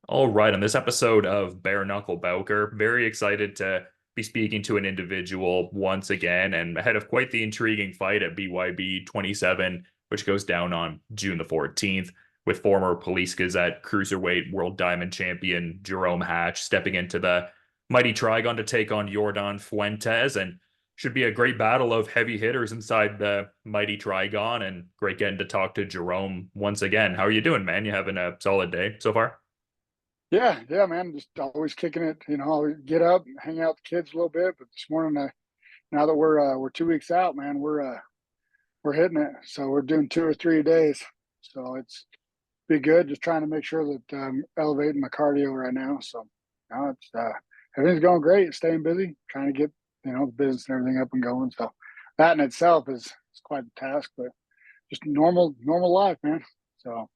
All right, on this episode of Bare Knuckle Bowker, very excited to be speaking to an individual once again and ahead of quite the intriguing fight at BYB 27, which goes down on June the 14th, with former Police Gazette Cruiserweight World Diamond Champion Jarome Hatch stepping into the Mighty Trigon to take on Yordan Fuentes. And should be a great battle of heavy hitters inside the Mighty Trigon, and great getting to talk to Jarome once again. How are you doing, man? You having a solid day so far? Yeah, man. Just always kicking it. Always get up, and hang out with the kids a little bit. But this morning, now that we're 2 weeks out, man, we're hitting it. So we're doing 2 or 3 days. So it's be good. Just trying to make sure that I'm elevating my cardio right now. So now it's everything's going great. Staying busy, trying to get the business and everything up and going. So that in itself is quite a task, but just normal life, man. So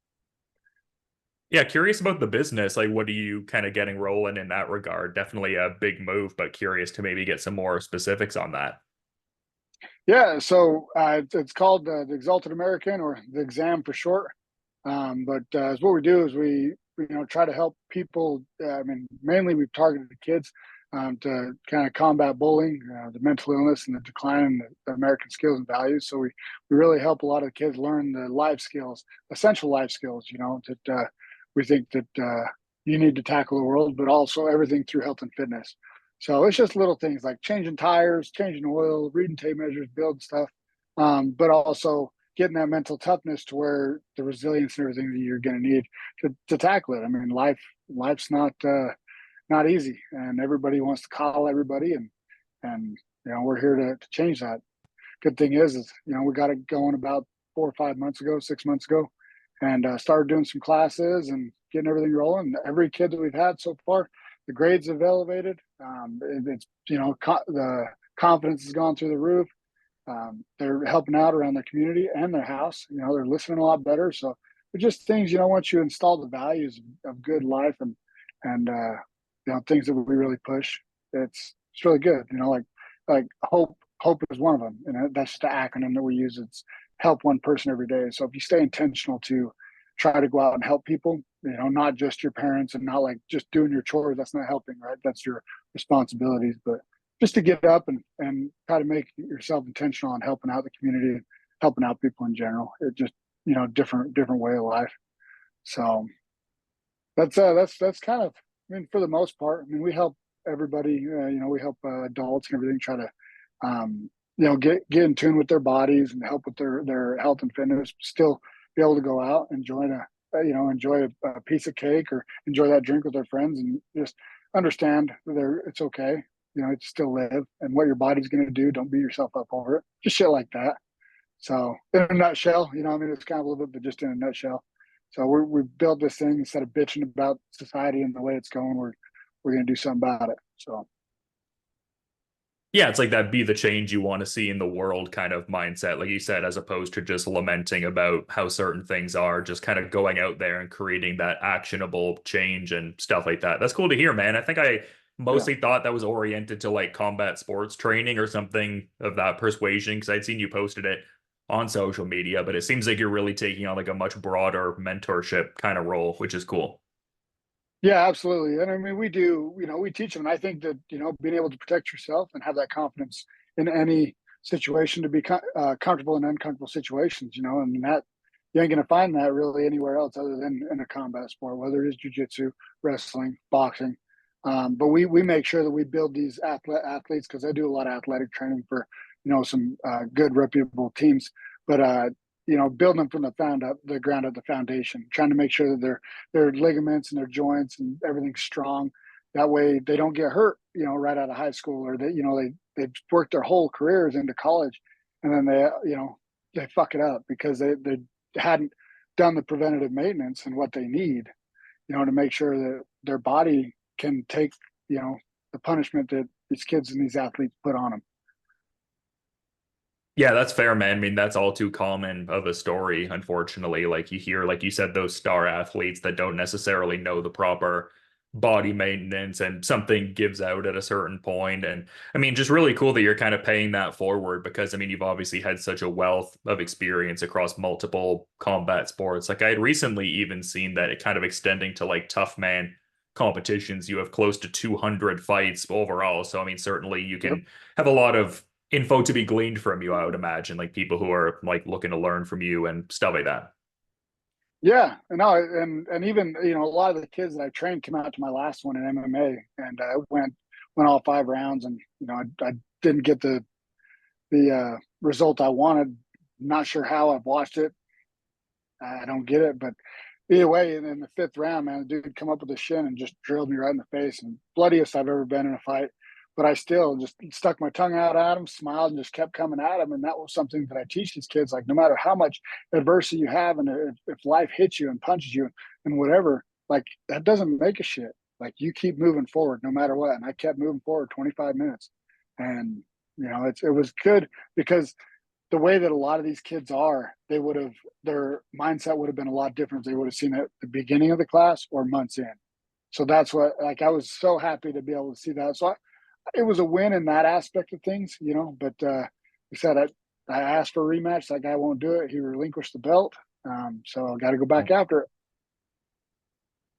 Yeah, curious about the business. Like, what are you kind of getting rolling in that regard? Definitely a big move, but curious to maybe get some more specifics on that. yeah, so it's called the Exalted American, or the Exam for short. But what we do is we try to help people. I mean, mainly we've targeted the kids to kind of combat bullying, the mental illness, and the decline in the American skills and values. So we really help a lot of the kids learn the life skills, essential life skills. That we think that you need to tackle the world, but also everything through health and fitness. So it's just little things like changing tires, changing oil, reading tape measures, building stuff, but also getting that mental toughness to where the resilience and everything that you're going to need to tackle it. I mean, life's not easy, and everybody wants to call everybody, and we're here to change that. Good thing is we got it going about 4 or 5 months ago, 6 months ago, and started doing some classes and getting everything rolling. Every kid that we've had so far, the grades have elevated. It's the confidence has gone through the roof. They're helping out around their community and their house. They're listening a lot better. So it's just things. Once you install the values of good life and things that we really push, it's really good. Like hope is one of them, and that's just the acronym that we use. It's help one person every day. So if you stay intentional to try to go out and help people, not just your parents, and not like just doing your chores, that's not helping, right? That's your responsibilities. But just to get up and try to make yourself intentional on helping out the community and helping out people in general. It just, different way of life. So that's kind of, I mean, for the most part, I mean, we help everybody, we help adults and everything try to, get in tune with their bodies and help with their health and fitness, still be able to go out, enjoy a piece of cake or enjoy that drink with their friends, and just understand that it's okay. To still live, and what your body's going to do. Don't beat yourself up over it. Just shit like that. So, in a nutshell, I mean, it's kind of a little bit, but just in a nutshell. So we built this thing instead of bitching about society and the way it's going. We're going to do something about it. So Yeah, it's like that be the change you want to see in the world kind of mindset, like you said, as opposed to just lamenting about how certain things are, just kind of going out there and creating that actionable change and stuff like that. That's cool to hear, man. I think I yeah, mostly thought that was oriented to like combat sports training or something of that persuasion, because I'd seen you posted it on social media, but it seems like you're really taking on like a much broader mentorship kind of role, which is cool. yeah, absolutely. And I mean, we do. We teach them. And I think that being able to protect yourself and have that confidence in any situation to be comfortable in uncomfortable situations. And that you ain't gonna find that really anywhere else other than in a combat sport, whether it is jujitsu, wrestling, boxing. But we make sure that we build these athletes, because I do a lot of athletic training for some good reputable teams. But building them from the ground up, the foundation, trying to make sure that their ligaments and their joints and everything's strong. That way they don't get hurt, right out of high school, or they've worked their whole careers into college, and then they fuck it up because they hadn't done the preventative maintenance and what they need, to make sure that their body can take, the punishment that these kids and these athletes put on them. Yeah, that's fair, man. I mean, that's all too common of a story, unfortunately. Like you hear, like you said, those star athletes that don't necessarily know the proper body maintenance, and something gives out at a certain point. And I mean, just really cool that you're kind of paying that forward, because I mean, you've obviously had such a wealth of experience across multiple combat sports. Like I had recently even seen that it kind of extending to like tough man competitions. You have close to 200 fights overall. So, I mean, certainly you Yep. can have a lot of info to be gleaned from you, I would imagine, like people who are like looking to learn from you and stuff like that. Yeah, no, and even a lot of the kids that I trained came out to my last one in MMA, and I went all 5 rounds, and I didn't get the result I wanted. Not sure how. I've watched it. I don't get it, but either way, in the 5th round, man, the dude come up with a shin and just drilled me right in the face, and bloodiest I've ever been in a fight. But I still just stuck my tongue out at him, smiled, and just kept coming at him. And that was something that I teach these kids. Like, no matter how much adversity you have, and if life hits you and punches you and whatever, like, that doesn't make a shit. Like, you keep moving forward no matter what. And I kept moving forward 25 minutes. And, it was good because the way that a lot of these kids are, their mindset would have been a lot different if they would have seen it at the beginning of the class or months in. So that's what, like, I was so happy to be able to see that. So it was a win in that aspect of things, but like I said, I asked for a rematch. That guy won't do it. He relinquished the belt. So I got to go back after it.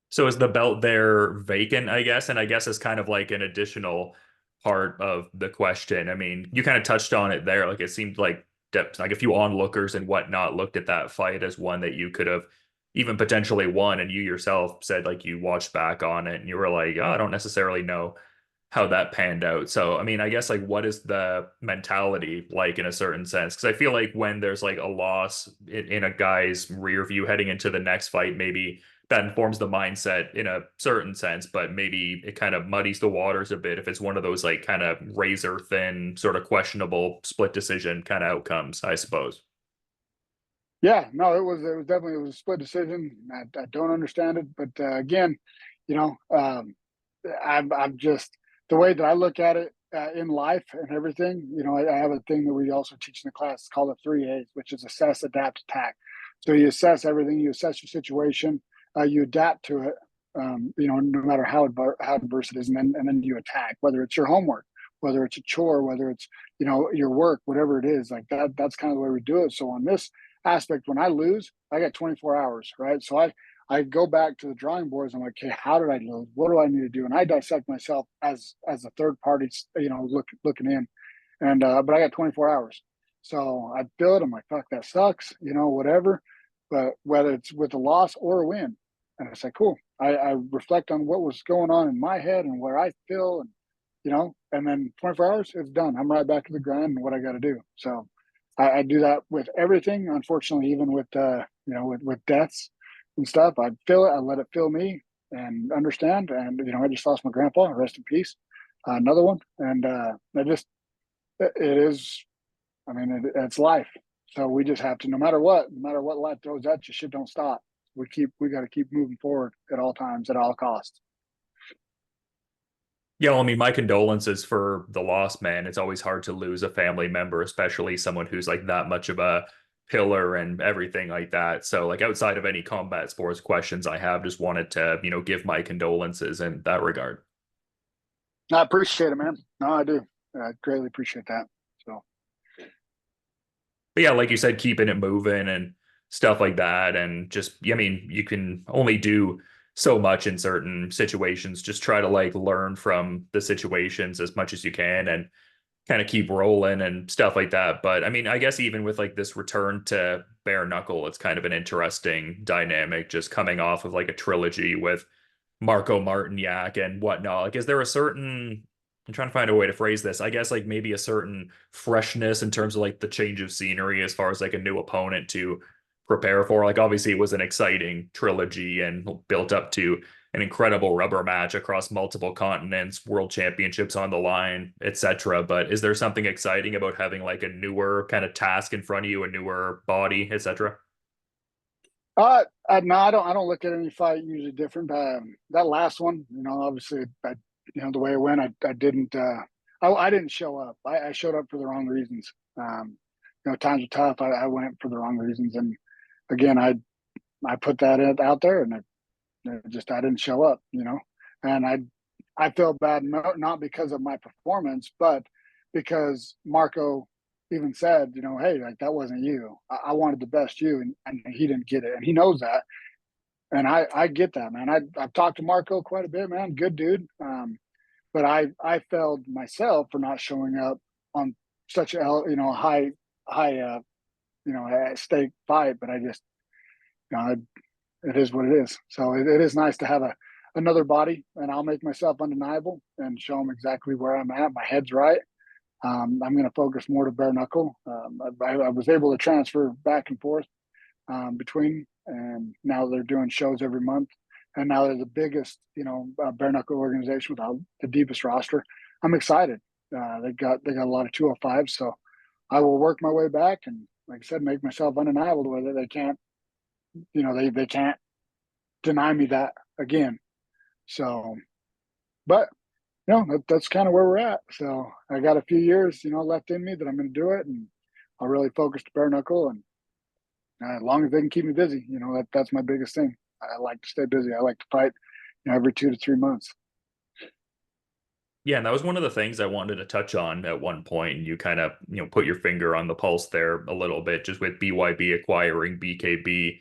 So is the belt there vacant, I guess? And I guess it's kind of like an additional part of the question. I mean, you kind of touched on it there. Like it seemed like a few onlookers and whatnot looked at that fight as one that you could have even potentially won. And you yourself said like you watched back on it and you were like, oh, I don't necessarily know how that panned out. So, I mean, I guess like what is the mentality like in a certain sense? Because I feel like when there's like a loss in a guy's rear view heading into the next fight, maybe that informs the mindset in a certain sense, but maybe it kind of muddies the waters a bit if it's one of those like kind of razor thin, sort of questionable split decision kind of outcomes, I suppose. Yeah, no, it was definitely, it was a split decision. I don't understand it, but again, you know, um, I'm just, the way that I look at it in life and everything. I have a thing that we also teach in the class. It's called the 3 A's, which is assess, adapt, attack. So you assess everything. You assess your situation. You adapt to it. No matter how adverse it is, and then you attack. Whether it's your homework, whether it's a chore, whether it's your work, whatever it is, like that. That's kind of the way we do it. So on this aspect, when I lose, I got 24 hours, right? So I go back to the drawing boards. I'm like, okay, how did I lose? What do I need to do? And I dissect myself as a third party, looking in. And but I got 24 hours, so I feel it. I'm like, fuck, that sucks, whatever. But whether it's with a loss or a win, and I say, cool. I reflect on what was going on in my head and where I feel, and then 24 hours, it's done. I'm right back to the grind and what I got to do. So I do that with everything. Unfortunately, even with with deaths and stuff, I feel it. I let it feel me and understand. And I just lost my grandpa. Rest in peace. Another one, and it is. I mean, it's life. So we just have to, no matter what life throws at you, shit don't stop. We got to keep moving forward at all times, at all costs. Yeah, well, I mean, my condolences for the loss, man. It's always hard to lose a family member, especially someone who's like that much of a pillar and everything like that. So, like outside of any combat sports questions I have, just wanted to, give my condolences in that regard. I appreciate it, man. No, I do. I greatly appreciate that. So But yeah, like you said, keeping it moving and stuff like that. And just, I mean, you can only do so much in certain situations. Just try to like learn from the situations as much as you can and kind of keep rolling and stuff like that. But I mean, I guess even with like this return to bare knuckle, it's kind of an interesting dynamic just coming off of like a trilogy with Marko Martinjak and whatnot. Like, is there a certain, I'm trying to find a way to phrase this. I guess like maybe a certain freshness in terms of like the change of scenery as far as like a new opponent to prepare for. Like, obviously, it was an exciting trilogy and built up to an incredible rubber match across multiple continents, world championships on the line, etc. But is there something exciting about having like a newer kind of task in front of you, a newer body, etc.? no, I don't look at any fight usually different. That last one, obviously, the way it went, I didn't, I didn't show up. I showed up for the wrong reasons. Times are tough. I went for the wrong reasons, and again, I put that out there, and I didn't show up. And I feel bad, not because of my performance, but because Marko even said, hey, like, that wasn't you. I wanted the best you, and he didn't get it, and he knows that. And I get that, man. I've talked to Marko quite a bit, man. Good dude. But I failed myself for not showing up on such a high stake fight. But I just it is what it is. So it is nice to have another body, and I'll make myself undeniable and show them exactly where I'm at. My head's right. I'm going to focus more to bare knuckle. I was able to transfer back and forth between, and now they're doing shows every month. And now they're the biggest, bare knuckle organization with the deepest roster. I'm excited. They got a lot of 205s, so I will work my way back and, like I said, make myself undeniable to where they can't, they can't deny me that again. So, but that's kind of where we're at. So I got a few years, left in me that I'm going to do it, and I'll really focus to bare knuckle. And as long as they can keep me busy, that's my biggest thing. I like to stay busy. I like to fight, every 2 to 3 months. Yeah, and that was one of the things I wanted to touch on at one point. You kind of, put your finger on the pulse there a little bit, just with BYB acquiring BKB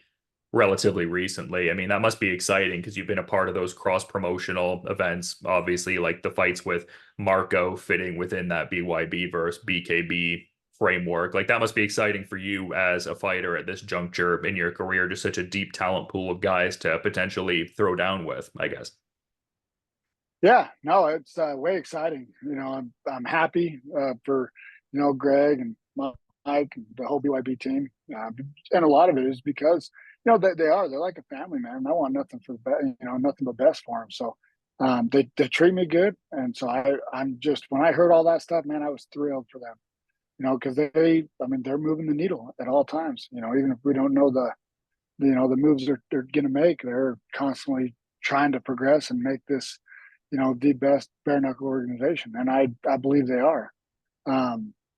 relatively recently. I mean, that must be exciting because you've been a part of those cross-promotional events, obviously, like the fights with Marko fitting within that BYB versus BKB framework. Like that must be exciting for you as a fighter at this juncture in your career, just such a deep talent pool of guys to potentially throw down with, I guess. Yeah, no, it's way exciting. I'm happy for Greg and Mike and the whole BYB team, and a lot of it is because they're like a family, man. I want nothing for nothing but best for them. So they treat me good, and so I'm just, when I heard all that stuff, man, I was thrilled for them. Because they're moving the needle at all times. Even if we don't know the moves they're going to make, they're constantly trying to progress and make this the best bare knuckle organization, and I believe they are.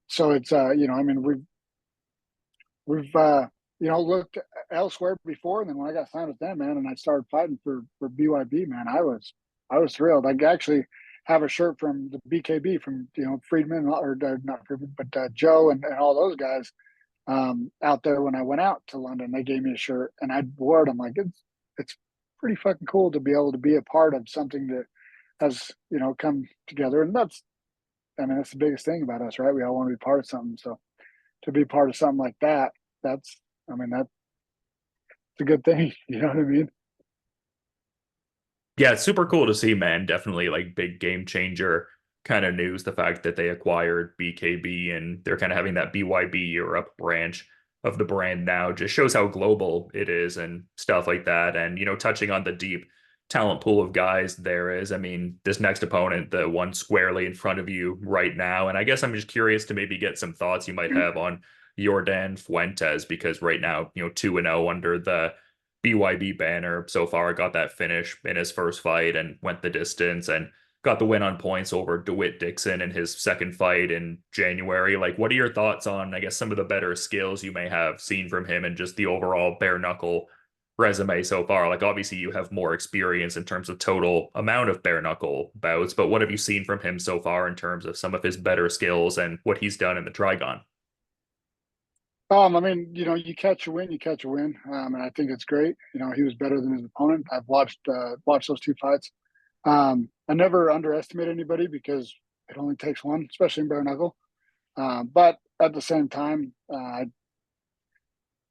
So it's we've looked elsewhere before, and then when I got signed with them, man, and I started fighting for BYB, man, I was thrilled. I actually have a shirt from the BKB from Friedman, or not Friedman, but Joe and all those guys out there. When I went out to London, they gave me a shirt, and I wore it. I'm like, it's pretty fucking cool to be able to be a part of something that has come together. And that's the biggest thing about us, right? We all want to be part of something. So to be part of something like that, that's a good thing. You know what I mean? Yeah, it's super cool to see, man. Definitely like big game changer kind of news. The fact that they acquired BKB and they're kind of having that BYB Europe branch of the brand now just shows how global it is and stuff like that. And, touching on the deep talent pool of guys there is. I mean, this next opponent, the one squarely in front of you right now. And I guess I'm just curious to maybe get some thoughts you might have on Yordan Fuentes, because right now, 2-0 under the BYB banner so far, got that finish in his first fight and went the distance and got the win on points over DeWitt Dixon in his second fight in January. Like, what are your thoughts on, I guess, some of the better skills you may have seen from him and just the overall bare knuckle resume so far? Like, obviously, you have more experience in terms of total amount of bare knuckle bouts, but what have you seen from him so far in terms of some of his better skills and what he's done in the Trigon? You catch a win, you catch a win, and I think it's great. He was better than his opponent. I've watched those two fights. I never underestimate anybody because it only takes one, especially in bare knuckle. But at the same time,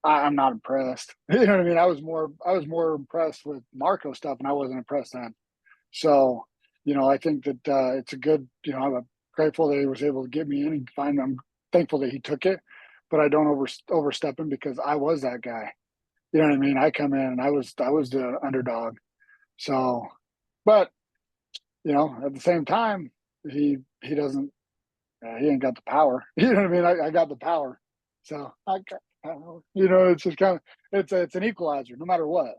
I'm not impressed. You know what I mean? I was more impressed with Marko stuff, and I wasn't impressed then. So, I think that it's a good. I'm grateful that he was able to get me in and find. I'm thankful that he took it, but I don't overstep him because I was that guy. You know what I mean? I come in and I was the underdog. So, but at the same time, he doesn't. He ain't got the power. You know what I mean? I got the power. So it's just kind of it's an equalizer no matter what.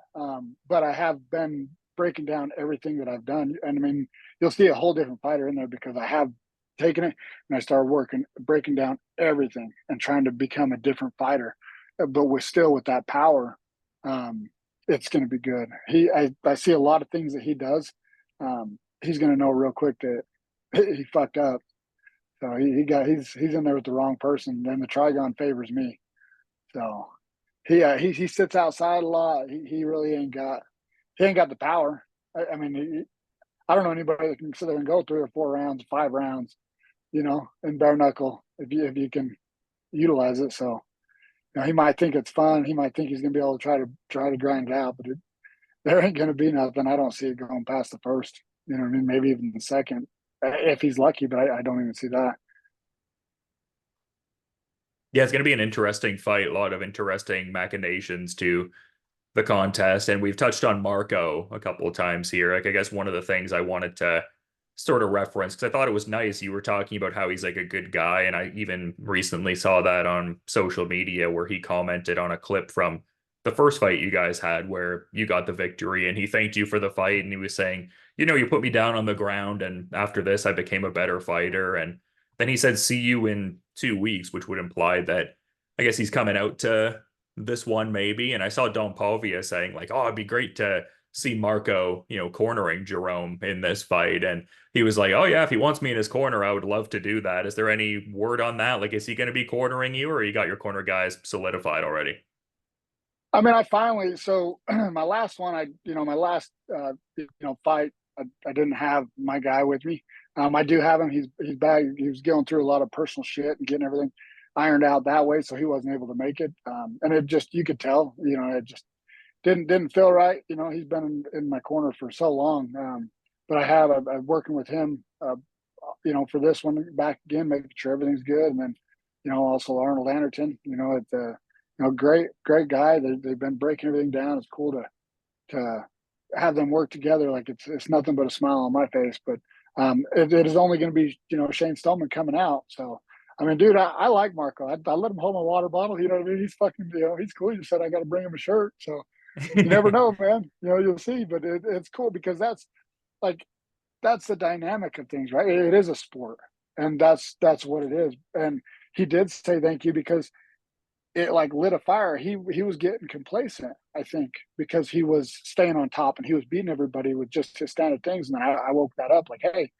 But I have been breaking down everything that I've done, and you'll see a whole different fighter in there because I have taken it and I started breaking down everything and trying to become a different fighter, but with that power. It's going to be good. I see a lot of things that he does. He's going to know real quick that he fucked up. So he's in there with the wrong person. Then the Trigon favors me. So he sits outside a lot. He really ain't got he ain't got the power. I mean, I don't know anybody that can sit there and go 3 or 4 rounds, 5 rounds, in bare knuckle if you can utilize it. So he might think it's fun. He might think he's gonna be able to try to grind it out, but there ain't gonna be nothing. I don't see it going past the first. You know what I mean? Maybe even the second, if he's lucky. But I don't even see that. Yeah, it's going to be an interesting fight. A lot of interesting machinations to the contest. And we've touched on Marko a couple of times here. Like, I guess one of the things I wanted to sort of reference, because I thought it was nice. You were talking about how he's like a good guy. And I even recently saw that on social media where he commented on a clip from the first fight you guys had where you got the victory and he thanked you for the fight. And he was saying, you put me down on the ground. And after this, I became a better fighter. And then he said, see you in 2 weeks, which would imply that I guess he's coming out to this one maybe. And I saw Don Pavia saying like, oh, it'd be great to see Marko, cornering Jarome in this fight. And he was like, oh yeah, if he wants me in his corner, I would love to do that. Is there any word on that? Like, is he going to be cornering you, or you got your corner guys solidified already? I mean, I finally so my last one, my last fight, I didn't have my guy with me. I do have him. He's back. He was going through a lot of personal shit and getting everything ironed out that way, so he wasn't able to make it. And it just you could tell, it just didn't feel right. He's been in my corner for so long. But I'm working with him, for this one back again, making sure everything's good, and then also Arnold Anderton. It's great guy. They've been breaking everything down. It's cool to have them work together. Like it's nothing but a smile on my face. But it is only going to be Shane Stoneman coming out. So I mean, dude, I like Marko. I let him hold my water bottle. You know what I mean? He's fucking he's cool. He just said I got to bring him a shirt. So you never know, man. You'll see. But it's cool because that's the dynamic of things, right? It is a sport, and that's what it is. And he did say thank you because it like lit a fire. He was getting complacent, I think, because he was staying on top and he was beating everybody with just his standard things. And then I woke that up like, hey,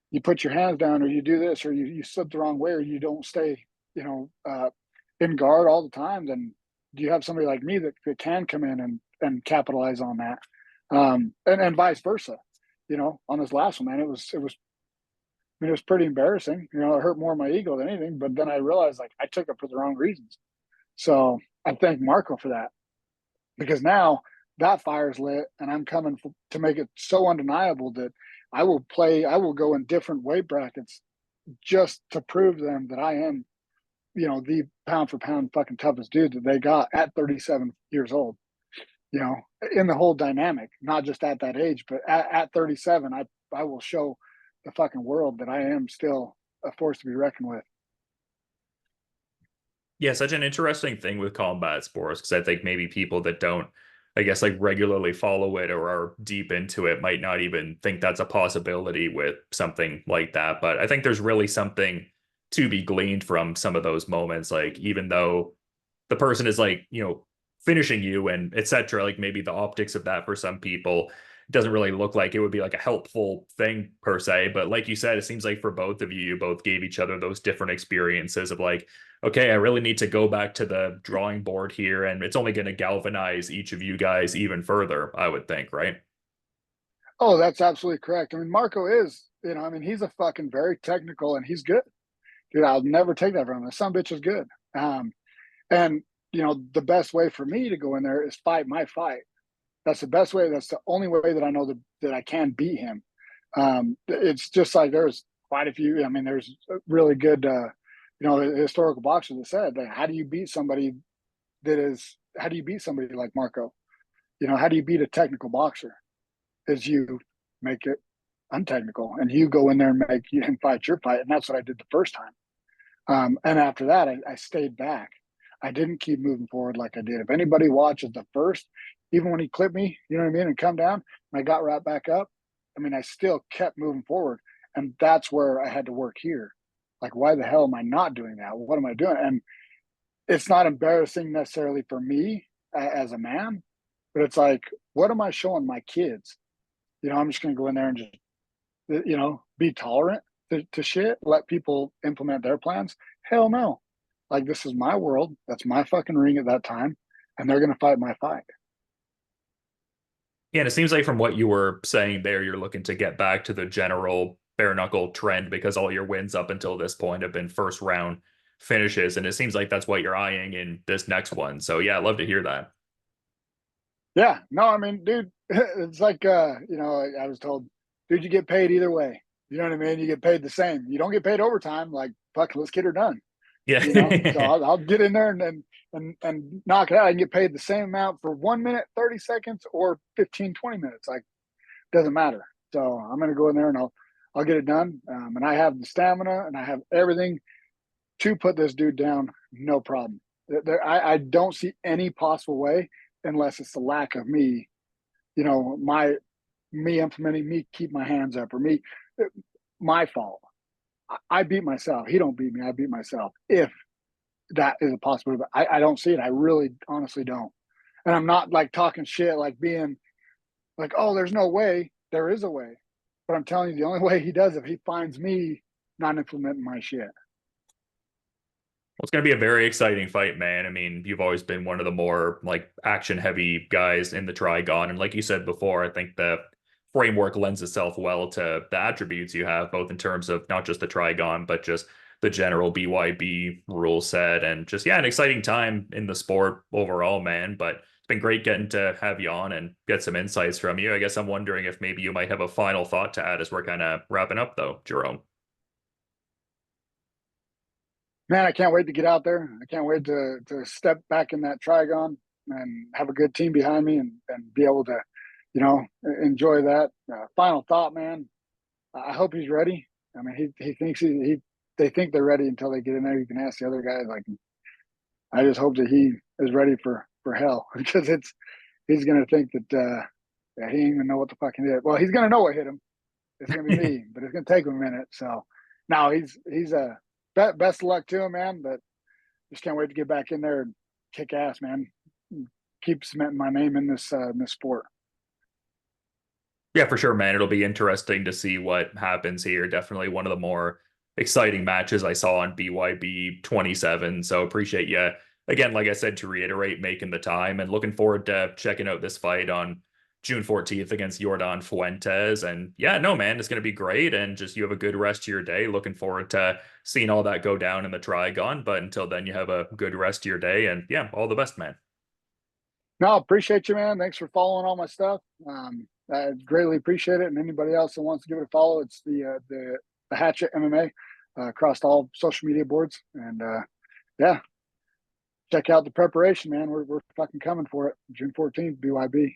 you put your hands down, or you do this, or you slip the wrong way, or you don't stay, in guard all the time. Then do you have somebody like me that can come in and capitalize on that, and vice versa. On this last one, man, it was. I mean, it was pretty embarrassing. It hurt more my ego than anything. But then I realized like I took it for the wrong reasons. So I thank Marko for that, because now that fire's lit and I'm coming to make it so undeniable that I will go in different weight brackets just to prove to them that I am, the pound for pound fucking toughest dude that they got at 37 years old, in the whole dynamic, not just at that age, but at 37, I will show the fucking world that I am still a force to be reckoned with. Yeah, such an interesting thing with combat sports because I think maybe people that don't, I guess, like regularly follow it or are deep into it might not even think that's a possibility with something like that. But I think there's really something to be gleaned from some of those moments. Like, even though the person is like, finishing you and etc., like maybe the optics of that for some people doesn't really look like it would be like a helpful thing per se. But like you said, it seems like for both of you both gave each other those different experiences of like, okay, I really need to go back to the drawing board here. And it's only going to galvanize each of you guys even further, I would think, right? Oh, that's absolutely correct. I mean, Marko is, he's a fucking very technical and he's good. Dude, I'll never take that from him. The son bitch is good. And the best way for me to go in there is fight my fight. That's the best way. That's the only way that I know that I can beat him. It's just like there's quite a few. I mean, there's really good, historical boxers that said, like, how do you beat somebody how do you beat somebody like Marko? How do you beat a technical boxer? Is you make it untechnical and you go in there and make you and fight your fight. And that's what I did the first time. And after that, I stayed back. I didn't keep moving forward like I did. If anybody watches the first, even when he clipped me, you know what I mean, and come down, and I got right back up, I mean, I still kept moving forward. And that's where I had to work here. Like, why the hell am I not doing that? What am I doing? And it's not embarrassing necessarily for me as a man, but it's like, what am I showing my kids? I'm just going to go in there and just, be tolerant to shit, let people implement their plans. Hell no. Like, this is my world. That's my fucking ring at that time. And they're going to fight my fight. Yeah, and it seems like from what you were saying there, you're looking to get back to the general bare knuckle trend because all your wins up until this point have been first round finishes. And it seems like that's what you're eyeing in this next one. So yeah, I'd love to hear that. Yeah, no, I mean, dude, it's like I was told, dude, you get paid either way. You know what I mean? You get paid the same. You don't get paid overtime. Like, fuck, let's get her done. So Yeah. I'll get in there and knock it out. I can get paid the same amount for 1 minute, 30 seconds or 15, 20 minutes. Like, doesn't matter. So I'm gonna go in there and I'll get it done. And I have the stamina and I have everything to put this dude down, no problem. I don't see any possible way unless it's the lack of me, me implementing, me keep my hands up, or me, my fault. I beat myself. He don't beat me. I beat myself. If that is a possibility, but I don't see it. I really, honestly don't. And I'm not like talking shit, like being like, oh, there's no way. There is a way. But I'm telling you, the only way he does it, he finds me not implementing my shit. Well, it's going to be a very exciting fight, man. I mean, you've always been one of the more like action heavy guys in the Trigon. And like you said before, I think the framework lends itself well to the attributes you have, both in terms of not just the Trigon, but just the general BYB rule set and just, yeah, an exciting time in the sport overall, man. But it's been great getting to have you on and get some insights from you. I guess I'm wondering if maybe you might have a final thought to add as we're kind of wrapping up, though, Jarome. Man, I can't wait to get out there. I can't wait to step back in that Trigon and have a good team behind me and be able to, enjoy that. Final thought, man. I hope he's ready. I mean, he thinks they think they're ready until they get in there. You can ask the other guys. Like, I just hope that he is ready for hell because he's gonna think that yeah, he ain't even know what the fucking hit. Well, he's gonna know what hit him. It's gonna be me, but it's gonna take him a minute. So, now he's a best of luck to him, man. But just can't wait to get back in there and kick ass, man. Keep cementing my name in this sport. Yeah, for sure, man. It'll be interesting to see what happens here. Definitely one of the more exciting matches I saw on BYB 27. So appreciate you again, like I said, to reiterate, making the time and looking forward to checking out this fight on June 14th against Yordan Fuentes. And yeah, no, man, it's going to be great. And just you have a good rest of your day. Looking forward to seeing all that go down in the Trigon. But until then, you have a good rest of your day. And yeah, all the best, man. No, appreciate you, man. Thanks for following all my stuff. I greatly appreciate it. And anybody else that wants to give it a follow, it's the Hatchet MMA across all social media boards. And yeah, check out the preparation, man. We're fucking coming for it. June 14th, BYB.